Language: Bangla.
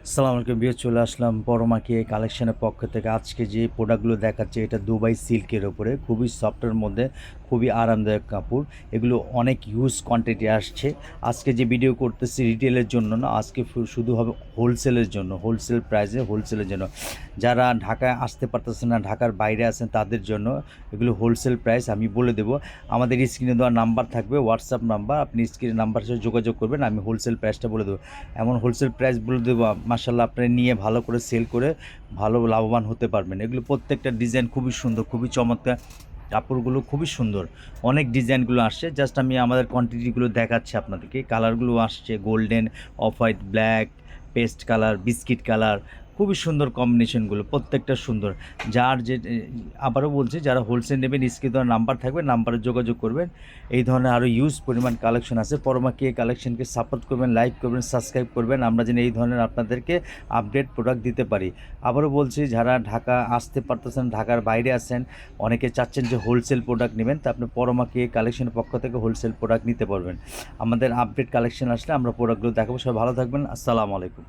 আসসালামু আলাইকুম ভিউয়ার্স, চলে আসলাম পরমাকি কালেকশনের পক্ষ থেকে। আজকে যে প্রোডাক্টগুলো দেখাচ্ছি এটা দুবাই সিল্কের ওপরে, খুবই সফটের মধ্যে, খুবই আরামদায়ক কাপড়। এগুলো অনেক হিউজ কোয়ান্টিটি আসছে। আজকে যে ভিডিও করতেছি রিটেলের জন্য না, আজকে শুধু হবে হোলসেলের জন্য, হোলসেল প্রাইসে হোলসেলের জন্য। যারা ঢাকায় আসতে পারতেছেন না, ঢাকার বাইরে আছেন, তাদের জন্য এগুলো হোলসেল প্রাইস আমি বলে দেবো। আমাদের স্ক্রিনে দেওয়া নাম্বার থাকবে, হোয়াটসঅ্যাপ নাম্বার, আপনি স্ক্রিনের নাম্বার সাথে যোগাযোগ করবেন, আমি হোলসেল প্রাইসটা বলে দেবো। এমন হোলসেল প্রাইস বলে দেবো মাশাআল্লাহ, আপনি নিয়ে ভালো করে সেল করে ভালো লাভবান হতে পারবেন। এগুলো প্রত্যেকটা ডিজাইন খুবই সুন্দর, খুবই চমৎকার, কাপড়গুলো খুবই সুন্দর। অনেক ডিজাইনগুলো আসছে, জাস্ট আমি আমাদের কোয়ান্টিটিগুলো দেখাচ্ছি আপনাদেরকে। কালারগুলো আসছে golden, off white, black, paste colour, biscuit colour, খুবই সুন্দর কম্বিনেশনগুলো, প্রত্যেকটা সুন্দর। যার যে আবারও বলছি, যারা হোলসেল নেবেন স্ক্রিনে নাম্বার থাকবে, নাম্বারে যোগাযোগ করবেন। এই ধরনের আরও ইউজ পরিমাণ কালেকশন আছে। পরমাকি এই কালেকশনকে সাপোর্ট করবেন, লাইক করবেন, সাবস্ক্রাইব করবেন, আমরা যেন এই ধরনের আপনাদেরকে আপডেট প্রোডাক্ট দিতে পারি। আবারও বলছি, যারা ঢাকা আসতে পারতেছেন, ঢাকার বাইরে আছেন, অনেকে চাচ্ছেন যে হোলসেল প্রোডাক্ট নেবেন, তা আপনি পরমাকি এই কালেকশনের পক্ষ থেকে হোলসেল প্রোডাক্ট নিতে পারবেন। আমাদের আপডেট কালেকশন আসলে আমরা প্রোডাক্টগুলো দেখাবো। সবাই ভালো থাকবেন। আসসালামু আলাইকুম।